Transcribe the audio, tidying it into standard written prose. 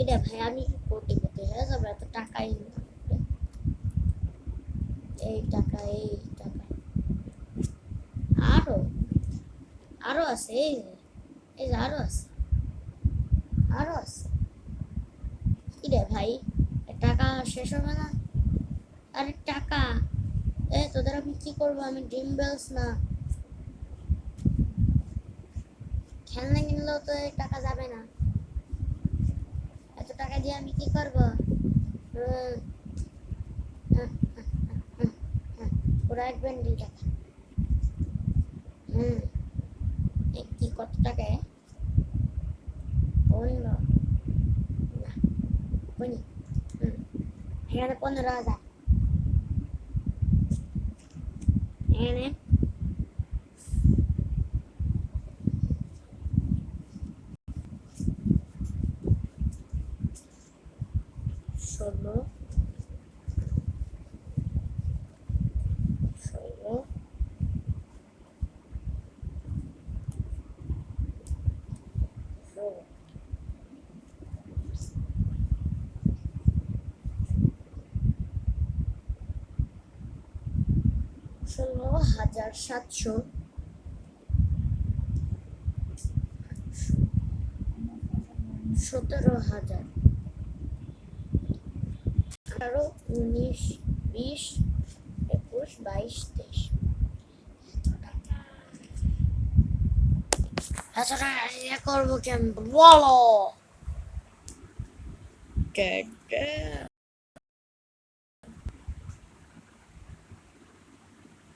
এটা ভাই আমি কোটিপতি হয়ে যাবো এত টাকা ইনকাম করে। এই টাকা আরো আরো আছে, এই যে আরো আছে, আরো আছে। কি রে ভাই, টাকা শেষ হবে না? আরে টাকা, তোদের আমি কি করবো? আমি ড্রিম বেলস না, খেলনা কিনলেও তো এই টাকা যাবে না। এত টাকা দিয়ে আমি কি করবো? হুম, হুম, হুম, হুম, পুরো 1 বান্ডিল টাকা। হুম, কি কত টাকায়? 15 না, বনি। হুম, এখানে 15,000, এখানে 16, 16, 16, 16,700, 17,000, 18, 19, 20, 21, 22, 23। এত টাকা দিয়ে করবো কেমন বলো?